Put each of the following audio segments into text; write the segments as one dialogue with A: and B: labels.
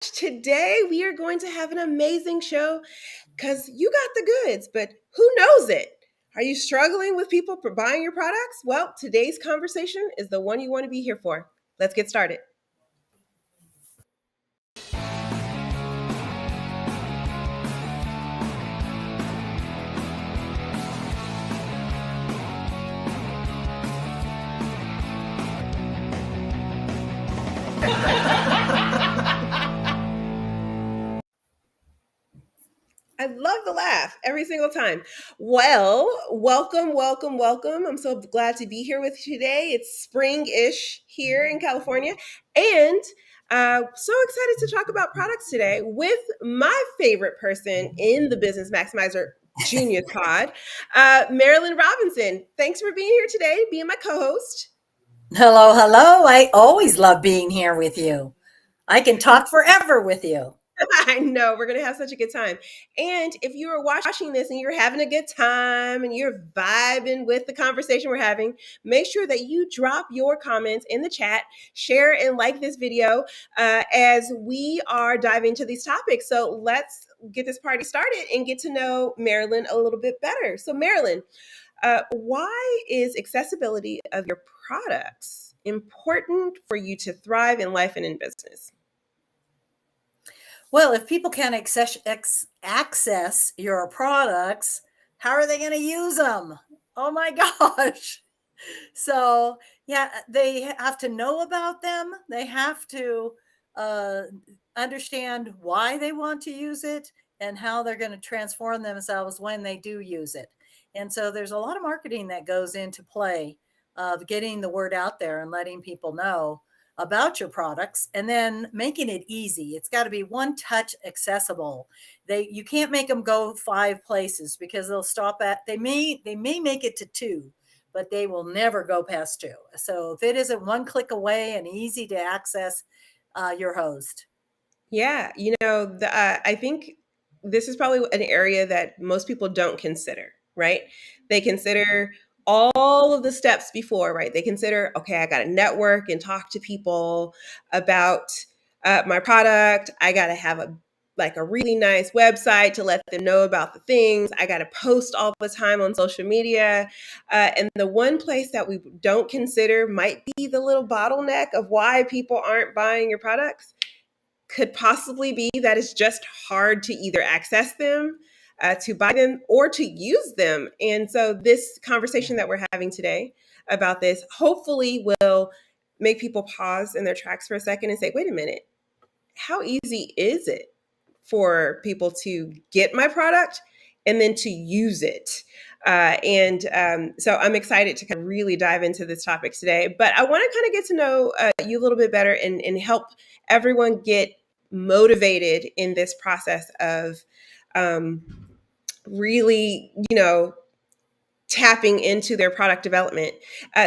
A: Today, we are going to have an amazing show because you got the goods, but who knows it? Are you struggling with people for buying your products? Well, today's conversation is the one you want to be here for. Let's get started. I love the laugh every single time. Well, welcome. I'm so glad to be here with you today. It's spring ish here in California. And so excited to talk about products today with my favorite person in the Business Maximizer Junior Pod, Marilyn Robinson. Thanks for being here today, being my co host.
B: Hello, hello. I always love being here with you. I can talk forever with you.
A: I know we're going to have such a good time. And if you are watching this and you're having a good time and you're vibing with the conversation we're having, make sure that you drop your comments in the chat, share and like this video as we are diving into these topics. So let's get this party started and get to know Marilyn a little bit better. So, Marilyn, why is accessibility of your products important for you to thrive in life and in business?
B: Well, if people can't access your products, how are they going to use them? Oh my gosh. So, yeah, they have to know about them. They have to uh, understand why they want to use it and how they're going to transform themselves when they do use it. And so there's a lot of marketing that goes into play of getting the word out there and letting people know about your products and then making it easy. It's got to be one touch accessible. You can't make them go 5 places because they'll stop at they may make it to 2, but they will never go past 2. So if it isn't one click away and easy to access, your host.
A: Yeah, I think this is probably an area that most people don't consider, right? They consider all of the steps before, right? They consider, okay, I got to network and talk to people about my product. I got to have a really nice website to let them know about the things. I got to post all the time on social media. And the one place that we don't consider might be the little bottleneck of why people aren't buying your products could possibly be that it's just hard to either access them, to buy them, or to use them. And so, this conversation that we're having today about this hopefully will make people pause in their tracks for a second and say, wait a minute, how easy is it for people to get my product and then to use it? So I'm excited to kind of really dive into this topic today. But I want to kind of get to know you a little bit better and help everyone get motivated in this process of um, really, tapping into their product development.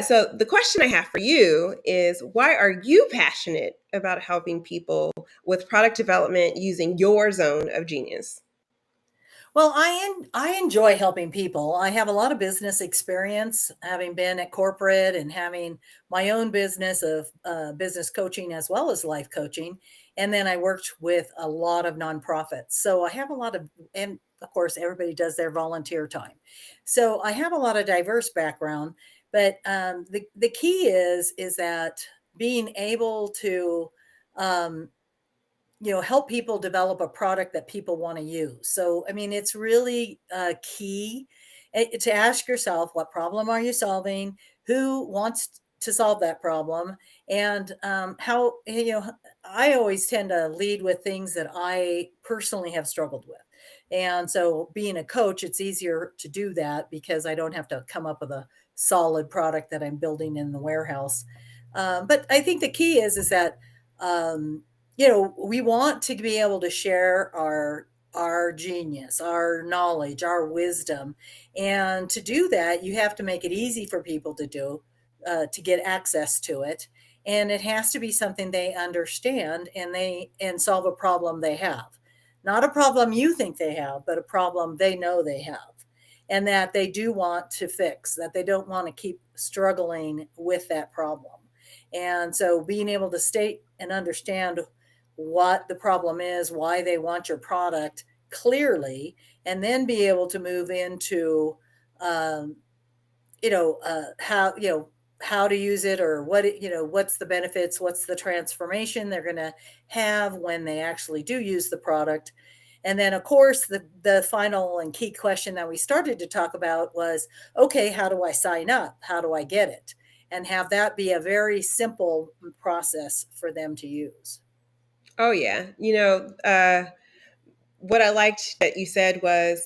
A: So the question I have for you is, why are you passionate about helping people with product development using your zone of genius?
B: Well, I enjoy helping people. I have a lot of business experience, having been at corporate and having my own business of business coaching as well as life coaching. And then I worked with a lot of nonprofits. So I have a lot of, and of course, everybody does their volunteer time. So I have a lot of diverse background. But the key is that being able to um, help people develop a product that people want to use. So I mean, it's really key to ask yourself, what problem are you solving, who wants to solve that problem, and how I always tend to lead with things that I personally have struggled with. And so being a coach, it's easier to do that because I don't have to come up with a solid product that I'm building in the warehouse. But I think the key is that um, we want to be able to share our genius, our knowledge, our wisdom. And to do that, you have to make it easy for people to get access to it. And it has to be something they understand and solve a problem they have. Not a problem you think they have, but a problem they know they have. And that they do want to fix, that they don't want to keep struggling with that problem. And so being able to state and understand what the problem is, why they want your product clearly, and then be able to move into, um, how, how to use it, or what, what's the benefits, what's the transformation they're going to have when they actually do use the product. And then, of course, the final and key question that we started to talk about was, okay, how do I sign up? How do I get it? And have that be a very simple process for them to use.
A: Oh yeah. What I liked that you said was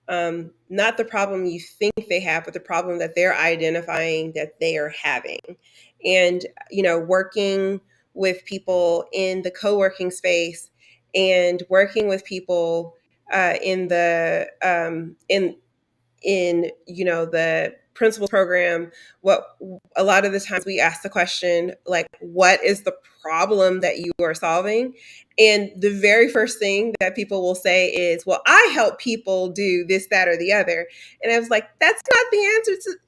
A: not the problem you think they have, but the problem that they're identifying that they are having. And, working with people in the co working space and working with people in the principals program, what a lot of the times we ask the question, like, what is the problem that you are solving? And the very first thing that people will say is, well, I help people do this, that, or the other. And I was like, that's not the answer to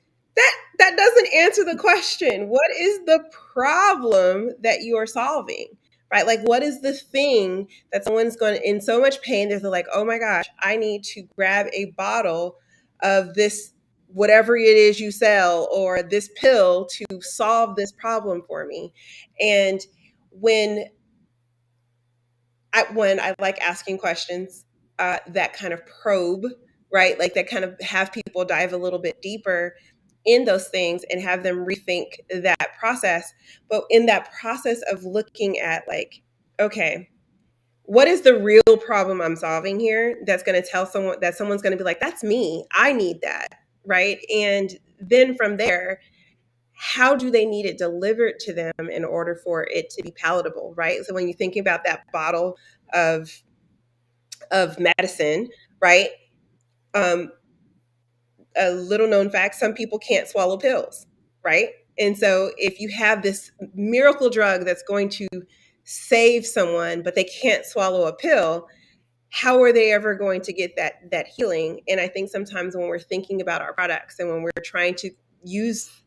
A: that doesn't answer the question. What is the problem that you are solving? Right? Like, what is the thing that someone's going in so much pain? They're like, oh my gosh, I need to grab a bottle of this, whatever it is you sell, or this pill to solve this problem for me. And when I like asking questions that kind of probe, right? Like that kind of have people dive a little bit deeper in those things and have them rethink that process. But in that process of looking at, like, okay, what is the real problem I'm solving here that's going to tell someone that someone's going to be like, that's me. I need that. Right. And then from there, how do they need it delivered to them in order for it to be palatable? Right. So when you're thinking about that bottle of medicine, right? Um, a little known fact, some people can't swallow pills, right? And so if you have this miracle drug that's going to save someone, but they can't swallow a pill, how are they ever going to get that healing? And I think sometimes when we're thinking about our products and when use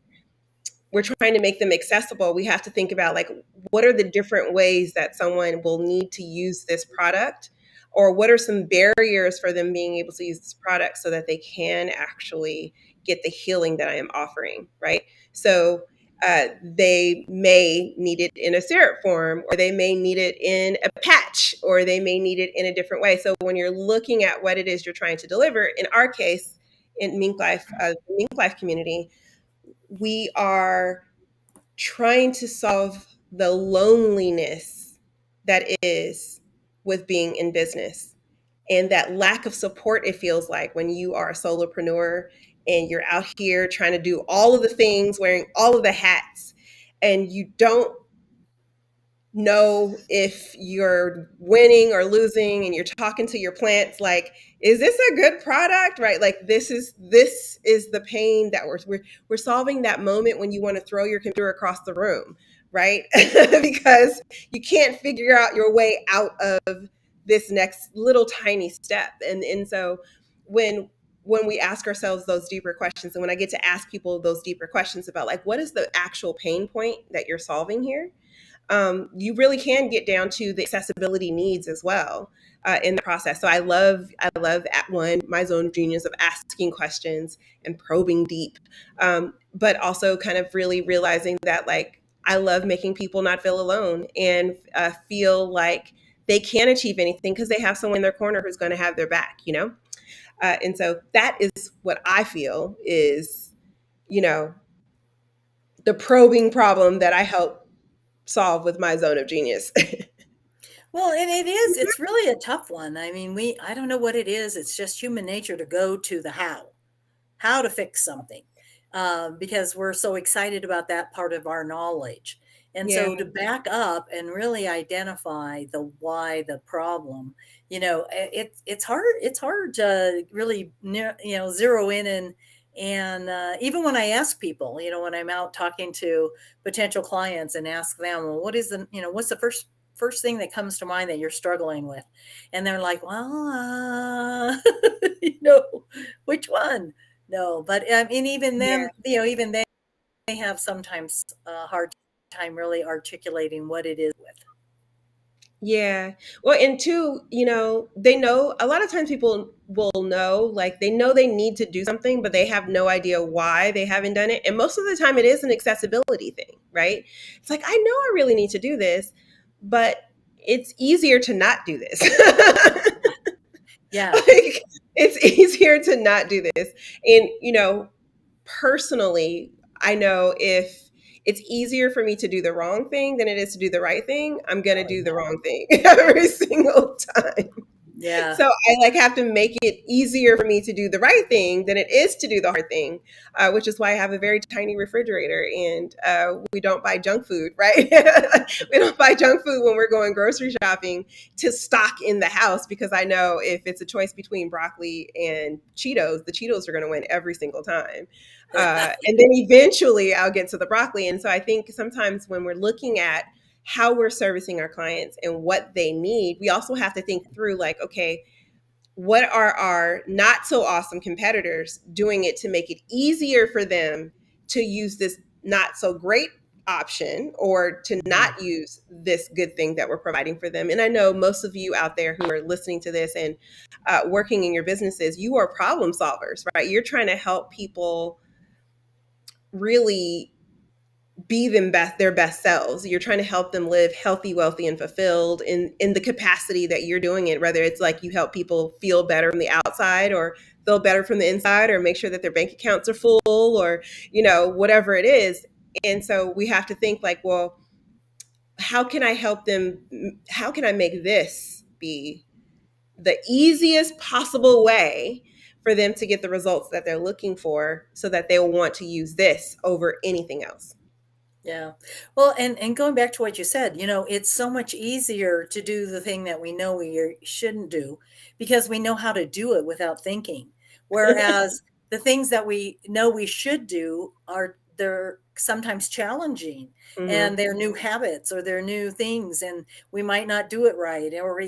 A: we're trying to make them accessible, we have to think about, like, what are the different ways that someone will need to use this product, or what are some barriers for them being able to use this product so that they can actually get the healing that I am offering, right? So they may need it in a syrup form, or they may need it in a patch, or they may need it in a different way. So when you're looking at what it is you're trying to deliver, in our case, in MinkLife, the MinkLife community, we are trying to solve the loneliness that is with being in business, and that lack of support it feels like when you are a solopreneur and you're out here trying to do all of the things, wearing all of the hats, and you don't know if you're winning or losing, and you're talking to your plants like, is this a good product, right? Like, this is the pain that we're solving, that moment when you want to throw your computer across the room, right? Because you can't figure out your way out of this next little tiny step. And so when we ask ourselves those deeper questions, and when I get to ask people those deeper questions about, like, what is the actual pain point that you're solving here, you really can get down to the accessibility needs as well in the process. So I love at one my zone of genius of asking questions and probing deep, but also kind of really realizing that, like, I love making people not feel alone and feel like they can achieve anything because they have someone in their corner who's going to have their back, and so that is what I feel is, you know, the probing problem that I help solve with my zone of genius.
B: Well, and it's really a tough one. I mean, I don't know what it is. It's just human nature to go to the how to fix something, because we're so excited about that part of our knowledge. And
A: Yeah.
B: so to back up and really identify the why, the problem, it's hard to really, zero in. And even when I ask people, when I'm out talking to potential clients and ask them, well, what's the first thing that comes to mind that you're struggling with? And they're like, well, which one? No, but I mean, even
A: Yeah.
B: them, even they have sometimes a hard time really articulating what it is with.
A: Yeah. Well, and two, they know a lot of times people will know, like they know they need to do something, but they have no idea why they haven't done it. And most of the time it is an accessibility thing, right? It's like, I know I really need to do this, but it's easier to not do this.
B: Yeah.
A: Like, it's easier to not do this. And, personally, I know if it's easier for me to do the wrong thing than it is to do the right thing, I'm going to
B: Oh,
A: do the
B: yeah.
A: wrong thing every single time.
B: Yeah.
A: So I like have to make it easier for me to do the right thing than it is to do the hard thing, which is why I have a very tiny refrigerator and we don't buy junk food, right? We don't buy junk food when we're going grocery shopping to stock in the house because I know if it's a choice between broccoli and Cheetos, the Cheetos are going to win every single time. And then eventually I'll get to the broccoli. And so I think sometimes when we're looking at how we're servicing our clients and what they need, we also have to think through like, okay, what are our not so awesome competitors doing it to make it easier for them to use this not so great option or to
B: Mhm.
A: not use this good thing that we're providing for them. And I know most of you out there who are listening to this and working in your businesses, you are problem solvers, right? You're trying to help people really be their best selves. You're trying to help them live healthy, wealthy, and fulfilled in the capacity that you're doing it. Whether it's like you help people feel better from the outside, or feel better from the inside, or make sure that their bank accounts are full, or whatever it is. And so we have to think like, well, how can I help them? How can I make this be the easiest possible way for them to get the results that they're looking for, so that they'll want to use this over anything else?
B: Yeah. Well, and going back to what you said, it's so much easier to do the thing that we know shouldn't do because we know how to do it without thinking. Whereas the things that we know we should do they're sometimes challenging,
A: Hmm.
B: and they're new habits or they're new things, and we might not do it right, or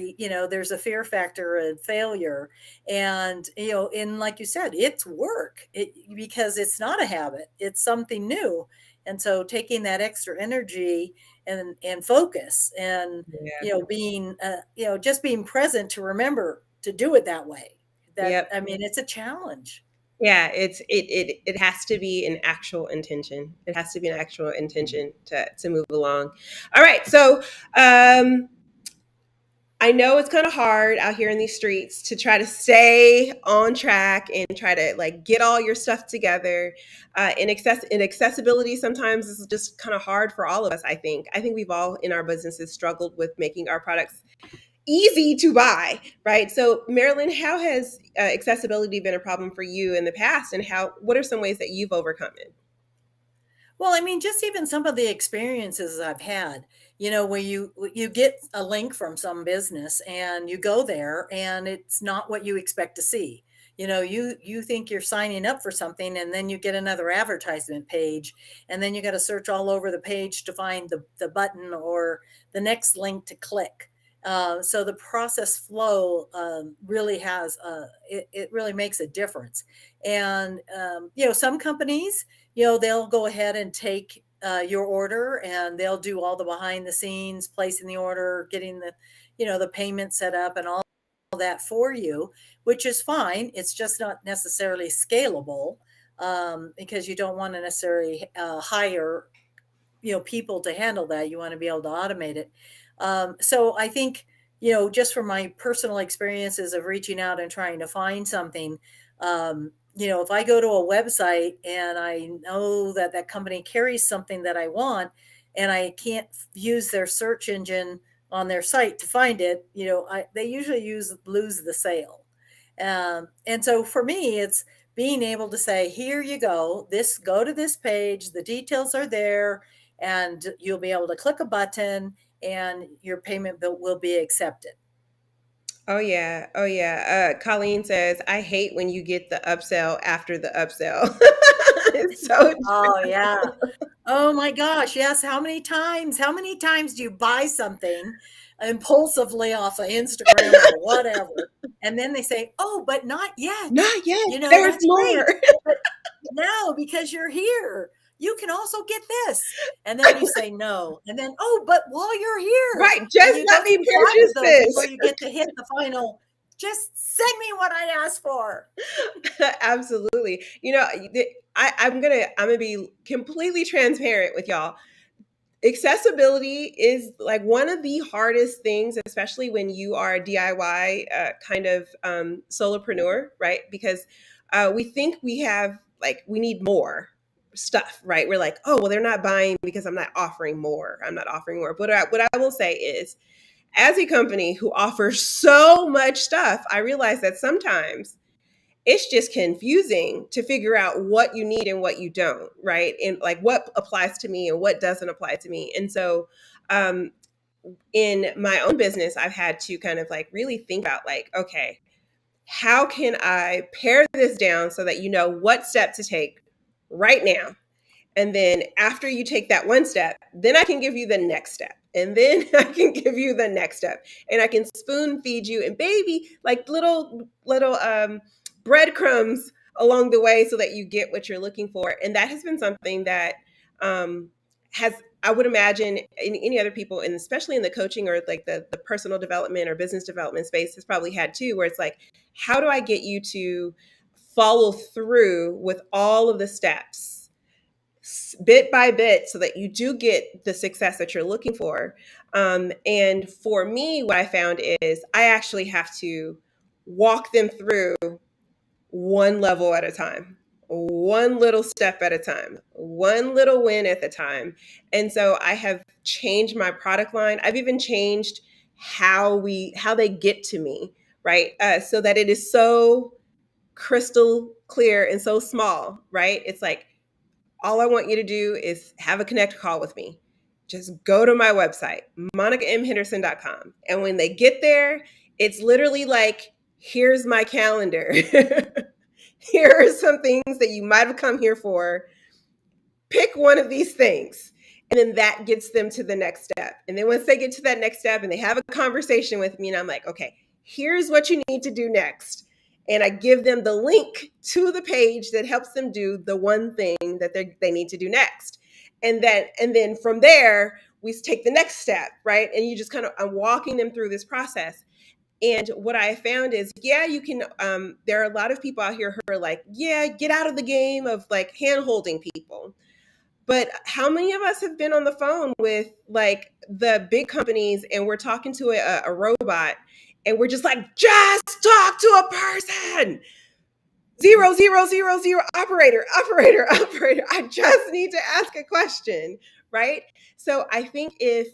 B: there's a fear factor of failure. And and like you said, it's work because it's not a habit, it's something new. And so taking that extra energy and focus and
A: Yeah.
B: being just being present to remember to do it that way. That,
A: Yep.
B: I mean, it's a challenge.
A: Yeah, it has to be an actual intention. It has to be an actual intention to move along. All right, so I know it's kind of hard out here in these streets to try to stay on track and try to like get all your stuff together. In accessibility sometimes is just kind of hard for all of us. I think we've all in our businesses struggled with making our products easy to buy, right? So, Marilyn, how has accessibility been a problem for you in the past, and what are some ways that you've overcome it?
B: Well, I mean, just even some of the experiences I've had, where you get a link from some business and you go there and it's not what you expect to see. You think you're signing up for something, and then you get another advertisement page, and then you got to search all over the page to find the button or the next link to click. So the process flow really it really makes a difference. And some companies, they'll go ahead and take your order, and they'll do all the behind the scenes, placing the order, getting the payment set up and all that for you, which is fine. It's just not necessarily scalable, because you don't want to necessarily hire people to handle that. You want to be able to automate it. So I think just from my personal experiences of reaching out and trying to find something, if I go to a website and I know that that company carries something that I want, and I can't use their search engine on their site to find it, they usually lose the sale. And so for me, it's being able to say, here you go, go to this page, the details are there, and you'll be able to click a button and your payment bill will be accepted.
A: Oh yeah, oh yeah. Colleen says, "I hate when you get the upsell after the upsell." It's so
B: Oh, yeah. Oh my gosh, yes. How many times do you buy something impulsively off of Instagram or whatever, and then they say, "Oh, but not yet.
A: not yet. There's
B: That's
A: more.
B: great, but now because you're here." you can also get this. And then you say no. And then, oh, but while you're here,
A: Right.
B: and
A: Just
B: you
A: let
B: go
A: me
B: through five
A: purchase
B: of those before
A: this.
B: you get to hit the final, just send me what I asked for.
A: Absolutely. I'm gonna be completely transparent with y'all. Accessibility is like one of the hardest things, especially when you are a DIY kind of solopreneur, right? Because we think we have like we need more stuff, right? We're like, oh, well, they're not buying because I'm not offering more. I'm not offering more. But what I will say is, as a company who offers so much stuff, I realize that sometimes it's just confusing to figure out what you need and what you don't, right? And like what applies to me and what doesn't apply to me. And so, um, in my own business, I've had to kind of like really think about like, okay, how can I pare this down so that you know what step to take right now, and then after you take that one step, then I can give you the next step. And then I can give you the next step. And I can spoon feed you and baby like little breadcrumbs along the way so that you get what you're looking for. And that has been something that um, has I would imagine in any other people, and especially in the coaching or like the personal development or business development space, has probably had too, where it's like, how do I get you to follow through with all of the steps bit by bit so that you do get the success that you're looking for. And for me, what I found is I actually have to walk them through one level at a time, one little step at a time, one little win at a time. And so I have changed my product line. I've even changed how they get to me, right? So that it is so crystal clear and so small, right? It's like all I want you to do is have a connect call with me. Just go to my website, monicamhenderson.com. And when they get there, it's literally like, here's my calendar. Here are some things that you might have come here for. Pick one of these things. And then that gets them to the next step. And then once they get to that next step and they have a conversation with me, and I'm like, okay, here's what you need to do next. And I give them the link to the page that helps them do the one thing that they need to do next. And then from there, we take the next step, right? And you just kind of, I'm walking them through this process. And what I found is, yeah, you can, there are a lot of people out here who are like, yeah, get out of the game of like hand holding people. But how many of us have been on the phone with like the big companies and we're talking to a robot and we're just like, just talk to a person. Zero, zero, zero, zero, operator, operator, operator. I just need to ask a question, right? So I think if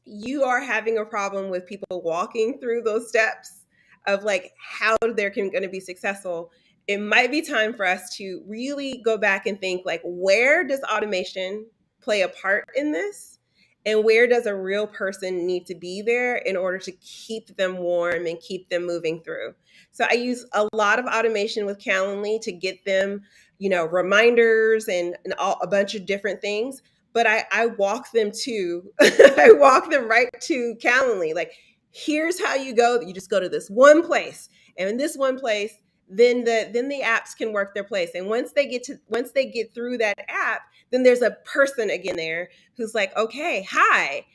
A: you are having a problem with people walking through those steps of like how they're going to be successful, it might be time for us to really go back and think like, where does automation play a part in this, and where does a real person need to be there in order to keep them warm and keep them moving through. So I use a lot of automation with Calendly to get them, reminders and a bunch of different things. But I walk them to I walk them right to Calendly. Like, here's how you go. You just go to this one place, and in this one place, then the apps can work their place. And once they get through that app, then there's a person again there who's like, okay, hi,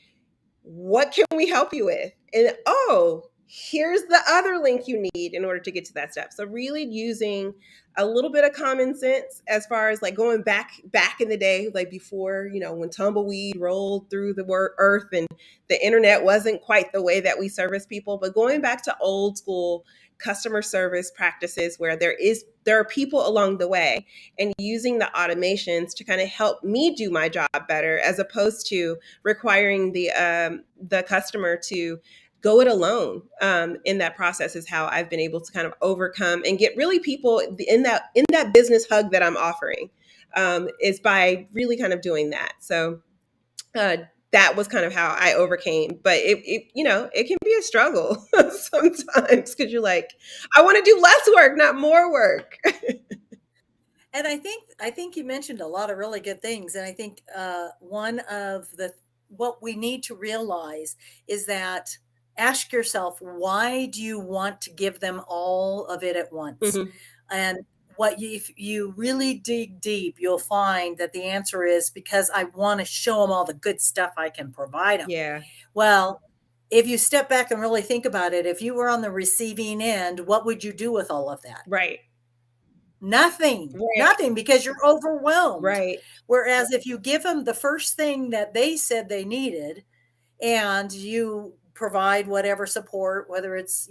A: what can we help you with? And oh, here's the other link you need in order to get to that step. So really using a little bit of common sense as far as like going back in the day, like before, when tumbleweed rolled through the earth and the internet wasn't quite the way that we service people, but going back to old school customer service practices where there are people along the way, and using the automations to kind of help me do my job better, as opposed to requiring the customer to go it alone in that process, is how I've been able to kind of overcome and get really people in that business hug that I'm offering, is by really kind of doing that. So uh, that was kind of how I overcame. But it can be a struggle sometimes, because you're like, I want to do less work, not more work.
B: And I think you mentioned a lot of really good things. And I think one of the what we need to realize is that ask yourself, why do you want to give them all of it at once?
A: Mhm.
B: And if you really dig deep, you'll find that the answer is because I want to show them all the good stuff I can provide them.
A: Yeah.
B: Well, if you step back and really think about it, if you were on the receiving end, what would you do with all of that?
A: Right.
B: Nothing,
A: Right.
B: nothing, because you're overwhelmed.
A: Right.
B: Whereas if you give them the first thing that they said they needed, and you provide whatever support, whether it's,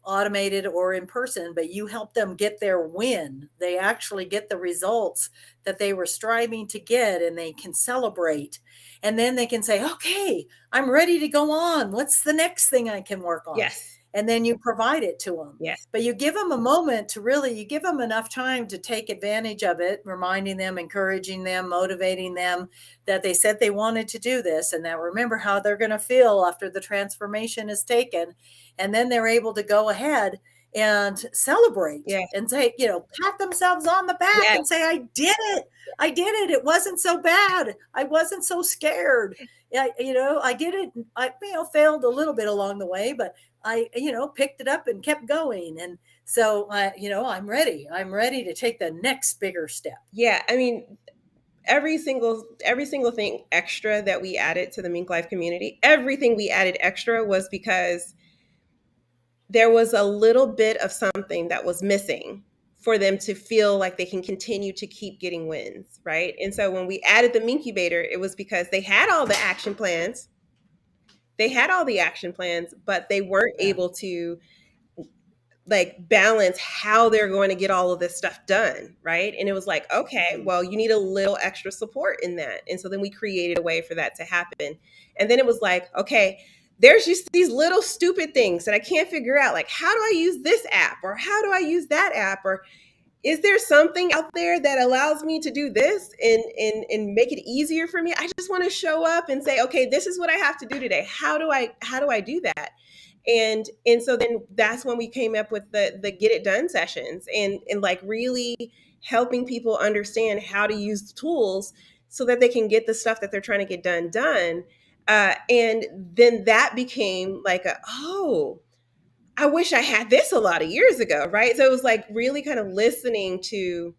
B: automated or in person, but you help them get their win. They actually get the results that they were striving to get, and they can celebrate. And then they can say, okay, I'm ready to go on. What's the next thing I can work on?
A: Yes.
B: And then you provide it to them.
A: Yes.
B: But you give them a moment to really, you give them enough time to take advantage of it, reminding them, encouraging them, motivating them that they said they wanted to do this, and that remember how they're going to feel after the transformation is taken. And then they're able to go ahead and celebrate
A: Yes.
B: and say, pat themselves on the back
A: Yes.
B: and say, I did it. I did it. It wasn't so bad. I wasn't so scared. I did it. I failed a little bit along the way, but I picked it up and kept going. And so I'm ready. I'm ready to take the next bigger step.
A: Yeah. I mean, every single thing extra that we added to the MinkLife community, everything we added extra was because there was a little bit of something that was missing for them to feel like they can continue to keep getting wins, right? And so when we added the Minkubator, it was because they had all the action plans. But they weren't able to like balance how they're going to get all of this stuff done, right? And it was like, okay, well, you need a little extra support in that. And so then we created a way for that to happen. And then it was like, okay, there's just these little stupid things that I can't figure out. Like, how do I use this app? Or how do I use that app? Or is there something out there that allows me to do this and make it easier for me? I just want to show up and say, okay, this is what I have to do today. How do I do that? And so then that's when we came up with the get it done sessions and like really helping people understand how to use the tools so that they can get the stuff that they're trying to get done. And then that became like I wish I had this a lot of years ago, right? So it was like really kind of listening to,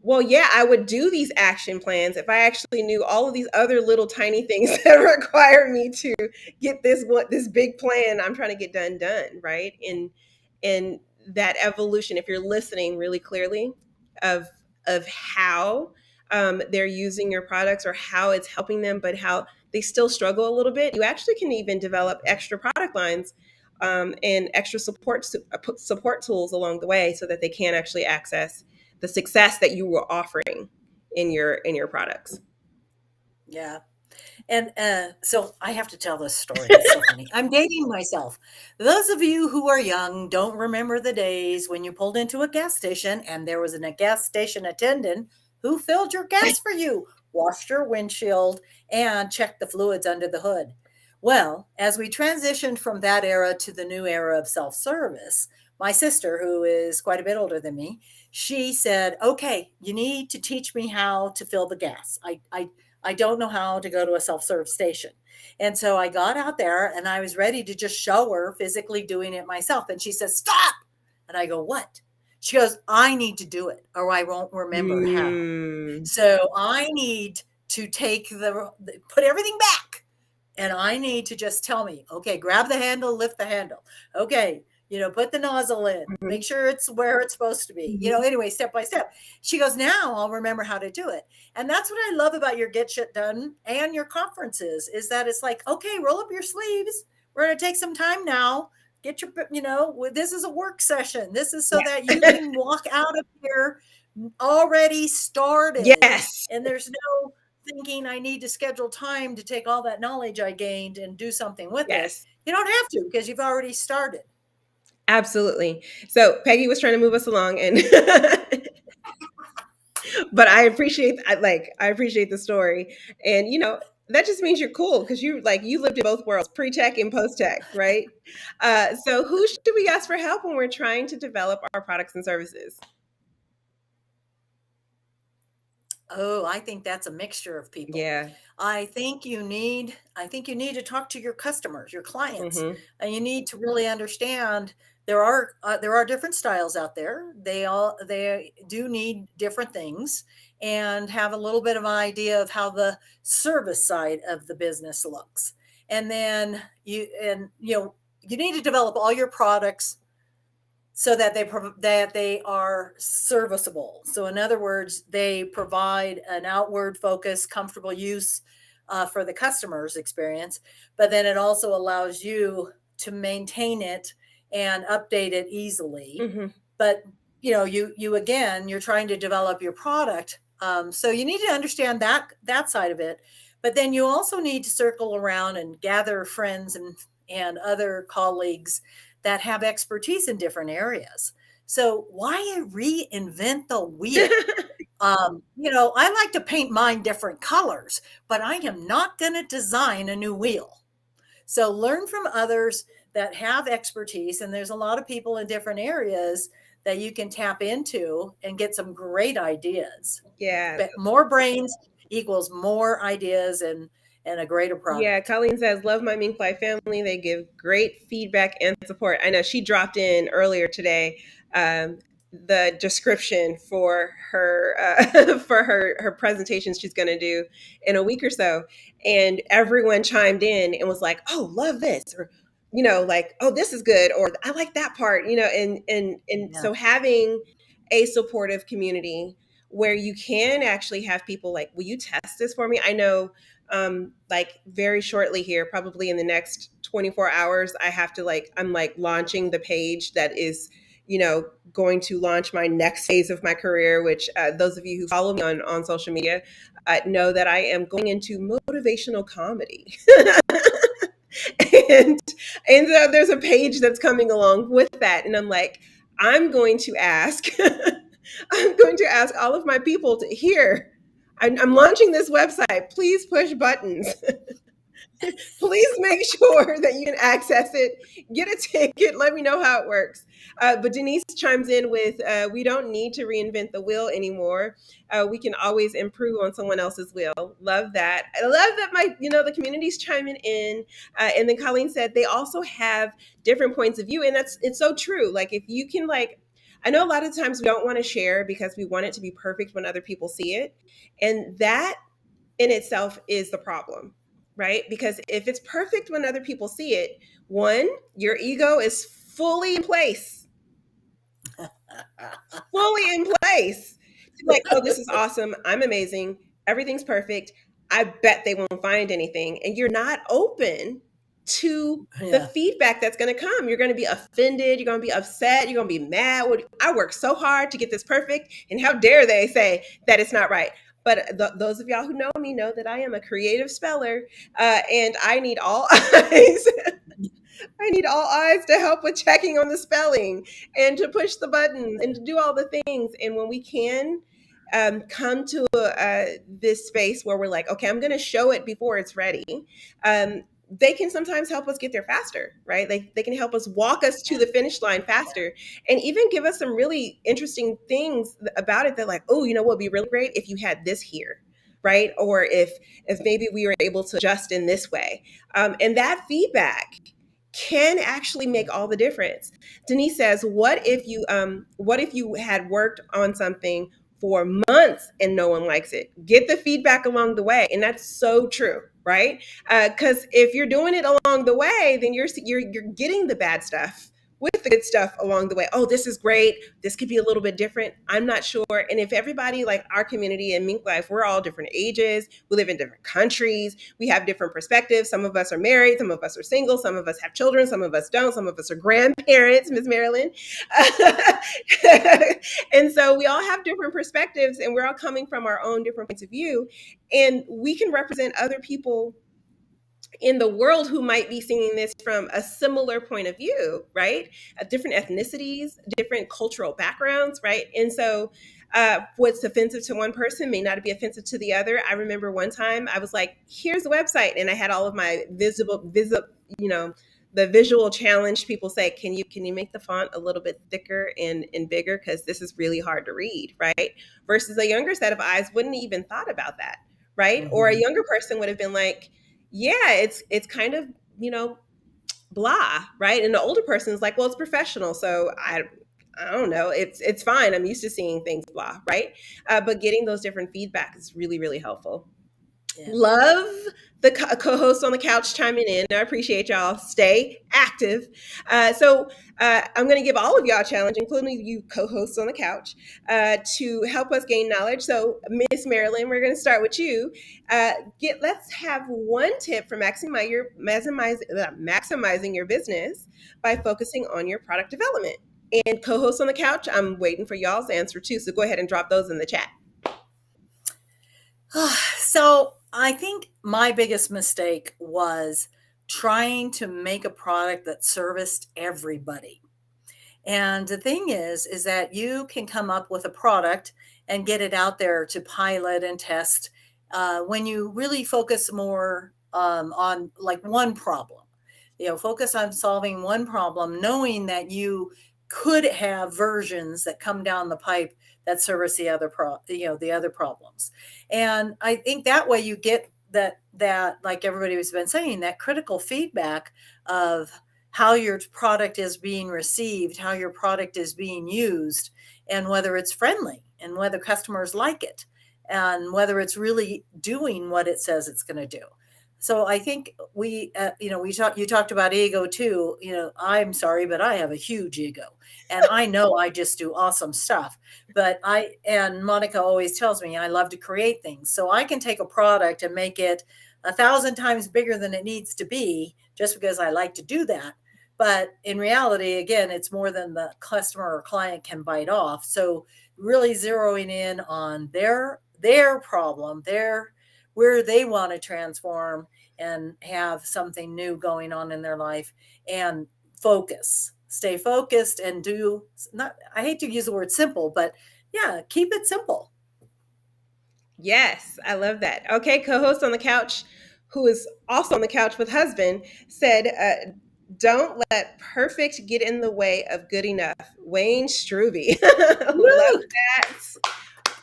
A: well, yeah, I would do these action plans if I actually knew all of these other little tiny things that require me to get this big plan I'm trying to get done, right? And that evolution, if you're listening really clearly of how they're using your products or how it's helping them, but how they still struggle a little bit, you actually can even develop extra product lines and extra support tools along the way so that they can actually access the success that you were offering in your products.
B: Yeah. And so I have to tell this story. It's so funny. I'm dating myself. Those of you who are young don't remember the days when you pulled into a gas station and there was a gas station attendant who filled your gas for you, washed your windshield, and checked the fluids under the hood. Well, as we transitioned from that era to the new era of self-service, my sister, who is quite a bit older than me, she said, okay, you need to teach me how to fill the gas. I don't know how to go to a self-serve station. And so I got out there and I was ready to just show her physically doing it myself. And she says, stop. And I go, what? She goes, I need to do it or I won't remember how. So I need to put everything back. And I need to just tell me, okay, grab the handle, lift the handle. Okay, put the nozzle in, make sure it's where it's supposed to be, anyway, step by step. She goes, now I'll remember how to do it. And that's what I love about your Get Shit Done and your conferences is that it's like, okay, roll up your sleeves. We're going to take some time now. Get your, this is a work session. This is so that you can walk out of here already started.
A: Yes.
B: And there's no thinking I need to schedule time to take all that knowledge I gained and do something with it. You don't have to because you've already started.
A: Absolutely. So Peggy was trying to move us along and but I appreciate the story. And that just means you're cool because you lived in both worlds, pre-tech and post-tech, right? So who should we ask for help when we're trying to develop our products and services?
B: Oh, I think that's a mixture of people.
A: Yeah.
B: I think you need to talk to your customers, your clients,
A: Mm-hmm.
B: and you need to really understand there are different styles out there. They do need different things, and have a little bit of an idea of how the service side of the business looks. And then you need to develop all your products so that they are serviceable. So in other words, they provide an outward focus, comfortable use for the customer's experience, but then it also allows you to maintain it and update it easily.
A: Mm-hmm.
B: But you're trying to develop your product, so you need to understand that side of it. But then you also need to circle around and gather friends and other colleagues that have expertise in different areas. So why reinvent the wheel? I like to paint mine different colors, but I am not going to design a new wheel. So learn from others that have expertise, and there's a lot of people in different areas that you can tap into and get some great ideas.
A: Yeah.
B: But more brains equals more ideas and a greater
A: Yeah,
B: product.
A: Colleen says, love my MinkLife family. They give great feedback and support. I know she dropped in earlier today the description for her for her presentation she's going to do in a week or so, and everyone chimed in and was like, "Oh, love this," or like, "Oh, this is good," or "I like that part," and
B: Yeah.
A: so having a supportive community where you can actually have people like, "Will you test this for me?" I know like very shortly here, probably in the next 24 hours, I'm like launching the page that is, going to launch my next phase of my career, which those of you who follow me on social media know that I am going into motivational comedy. and and so there's a page that's coming along with that. And I'm like, I'm going to ask, I'm going to ask all of my people to here. I'm launching this website. Please push buttons. Please make sure that you can access it. Get a ticket. Let me know how it works. But Denise chimes in with, "We don't need to reinvent the wheel anymore. We can always improve on someone else's wheel." Love that. I love that the community's chiming in. And then Colleen said they also have different points of view, and it's so true. Like if you can I know a lot of times we don't want to share because we want it to be perfect when other people see it, and that in itself is the problem, right? Because if it's perfect when other people see it, one, your ego is fully in place, fully in place. Like, oh, this is awesome. I'm amazing. Everything's perfect. I bet they won't find anything. And you're not open to the
B: Yeah.
A: feedback that's going to come. You're going to be offended. You're going to be upset. You're going to be mad. I worked so hard to get this perfect. And how dare they say that it's not right? But those of y'all who know me know that I am a creative speller, and I need all eyes. I need all eyes to help with checking on the spelling and to push the buttons and to do all the things. And when we can come to this space where we're like, okay, I'm going to show it before it's ready. They can sometimes help us get there faster, right? They can help us walk us to the finish line faster and even give us some really interesting things about it that like, oh, what would be really great if you had this here, right? Or if maybe we were able to adjust in this way. And that feedback can actually make all the difference. Denise says, what if you had worked on something for months and no one likes it? Get the feedback along the way. And that's so true, right? Because if you're doing it along the way, then you're getting the bad stuff with the good stuff along the way. Oh, this is great. This could be a little bit different. I'm not sure. And if everybody, like our community in MinkLife, we're all different ages. We live in different countries. We have different perspectives. Some of us are married. Some of us are single. Some of us have children. Some of us don't. Some of us are grandparents, Ms. Marilyn. And so we all have different perspectives, and we're all coming from our own different points of view. And we can represent other people in the world who might be seeing this from a similar point of view, right? Different ethnicities, different cultural backgrounds, right? And so what's offensive to one person may not be offensive to the other. I remember one time I was like, here's the website. And I had all of my visible, you know, the visual challenge, people say, can you make the font a little bit thicker and bigger, because this is really hard to read, right? Versus a younger set of eyes wouldn't even thought about that, right? Or a
B: Mhm.
A: younger person would have been like, yeah, it's kind of, blah, right? And the older person is like, well, it's professional, so I don't know, it's fine. I'm used to seeing things blah, right? But getting those different feedback is really, really helpful.
B: Yeah.
A: Love the co-hosts on the couch chiming in. I appreciate y'all. Stay active. I'm going to give all of y'all a challenge, including you co-hosts on the couch, to help us gain knowledge. So, Miss Marilyn, we're going to start with you. Let's have one tip for maximizing your business by focusing on your product development. And co-hosts on the couch, I'm waiting for y'all's answer too. So go ahead and drop those in the chat.
B: So I think my biggest mistake was trying to make a product that serviced everybody. And the thing is that you can come up with a product and get it out there to pilot and test when you really focus more on like one problem. Focus on solving one problem, knowing that you could have versions that come down the pipe that service the other problems. And I think that way you get that like everybody has been saying, that critical feedback of how your product is being received, how your product is being used, and whether it's friendly and whether customers like it and whether it's really doing what it says it's going to do. So I think you talked about ego too. I'm sorry, but I have a huge ego, and I know I just do awesome stuff. And Monica always tells me I love to create things, so I can take a product and make it 1,000 times bigger than it needs to be just because I like to do that. But in reality, again, it's more than the customer or client can bite off. So really zeroing in on their problem, where they want to transform and have something new going on in their life, and stay focused, and do not, I hate to use the word simple, but yeah, keep it simple.
A: Yes, I love that. Okay, co-host on the couch, who is also on the couch with husband, said, "Don't let perfect get in the way of good enough." Wayne Struby, love
B: Woo!
A: that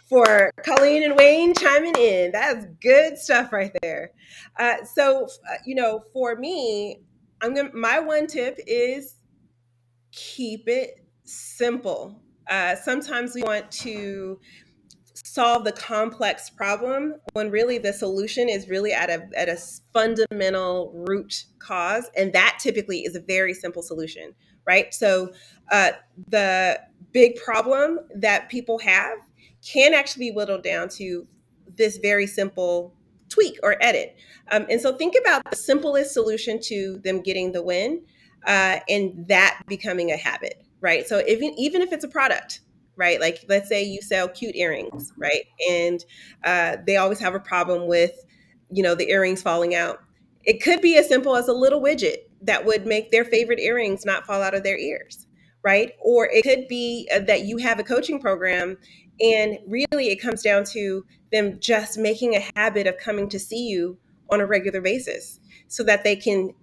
A: for Colleen and Wayne chiming in. That's good stuff right there. For me, my one tip is keep it simple. Sometimes we want to solve the complex problem when really the solution is really at a fundamental root cause, and that typically is a very simple solution, right? So uh, the big problem that people have can actually be whittled down to this very simple tweak or edit. And so think about the simplest solution to them getting the win, and that becoming a habit, right? So even if it's a product, right? Like, let's say you sell cute earrings, right? And they always have a problem with, the earrings falling out. It could be as simple as a little widget that would make their favorite earrings not fall out of their ears, right? Or it could be that you have a coaching program, and really it comes down to them just making a habit of coming to see you on a regular basis, so that they can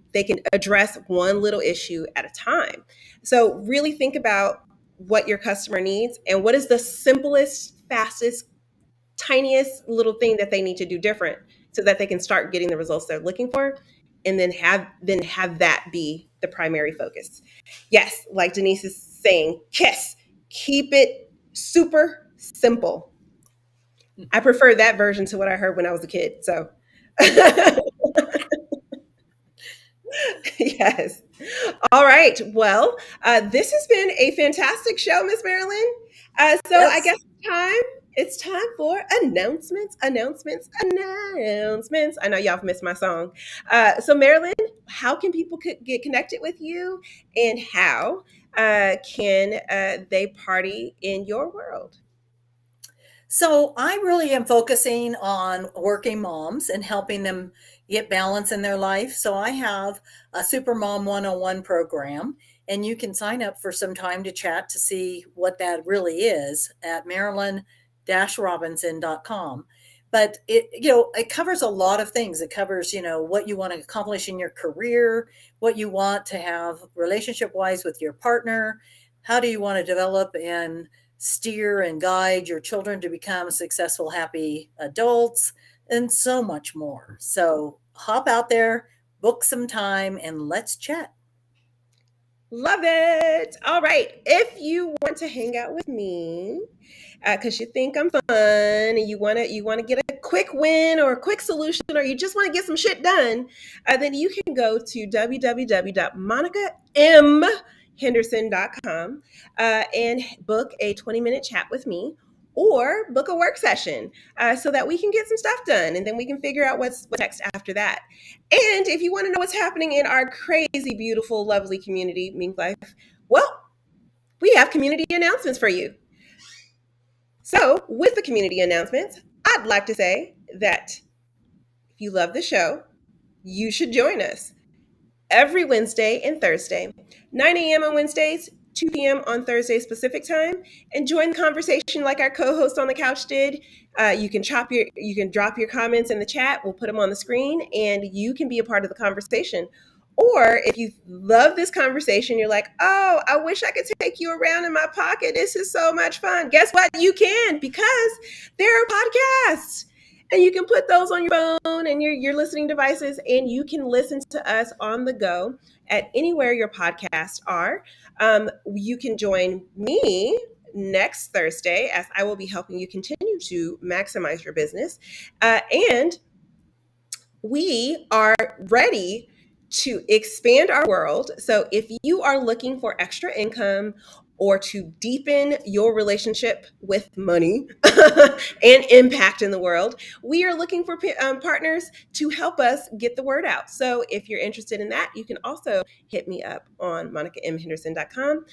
A: address one little issue at a time. So really think about what your customer needs and what is the simplest, fastest, tiniest little thing that they need to do different, so that they can start getting the results they're looking for, and then have that be the primary focus. Yes, like Denise is saying, yes, keep it super simple. I prefer that version to what I heard when I was a kid. So yes. All right. Well, this has been a fantastic show, Miss Marilyn. So I
B: Yes.
A: guess it's time for announcements. I know y'all have missed my song. So Marilyn, how can people get connected with you, and how can they party in your world?
B: So I really am focusing on working moms and helping them get balance in their life. So I have a Supermom 101 program, and you can sign up for some time to chat to see what that really is at Marilyn-Robinson.com. but it covers a lot of things. It covers, what you want to accomplish in your career, what you want to have relationship wise with your partner, how do you want to develop and steer and guide your children to become successful, happy adults, and so much more. So hop out there, book some time, and let's chat.
A: Love it. All right. If you want to hang out with me, because you think I'm fun and you want to get a quick win or a quick solution, or you just want to get some shit done, then you can go to www.monicamhenderson.com and book a 20-minute chat with me, or book a work session so that we can get some stuff done, and then we can figure out what's next after that. And if you want to know what's happening in our crazy, beautiful, lovely community, MinkLife, well, we have community announcements for you. So, with the community announcements, I'd like to say that if you love the show, you should join us every Wednesday and Thursday, 9 a.m. on Wednesdays, 2 p.m. on Thursdays Pacific time, and join the conversation like our co-host on the couch did. You can drop your comments in the chat. We'll put them on the screen, and you can be a part of the conversation. Or if you love this conversation, you're like, oh, I wish I could take you around in my pocket. This is so much fun. Guess what? You can, because there are podcasts. And you can put those on your phone and your listening devices, and you can listen to us on the go at anywhere your podcasts are. You can join me next Thursday, as I will be helping you continue to maximize your business. And we are ready to expand our world. So if you are looking for extra income or to deepen your relationship with money and impact in the world, we are looking for partners to help us get the word out. So if you're interested in that, you can also hit me up on monicamhenderson.com.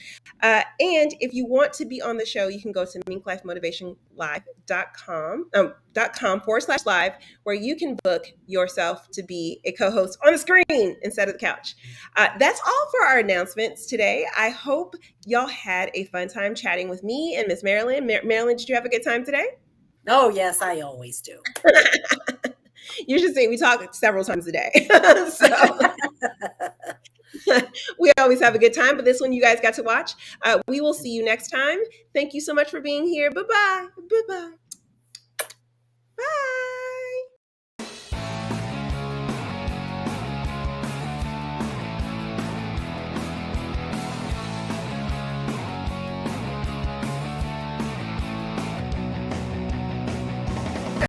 A: And if you want to be on the show, you can go to minklifemotivationlive.com/live, where you can book yourself to be a co-host on the screen instead of the couch. That's all for our announcements today. I hope y'all had a fun time chatting with me and Miss Marilyn. Marilyn, did you have a good time today?
B: Oh, yes, I always do.
A: You should say we talk several times a day. So we always have a good time, but this one you guys got to watch. We will see you next time. Thank you so much for being here. Bye-bye. Bye-bye. Bye.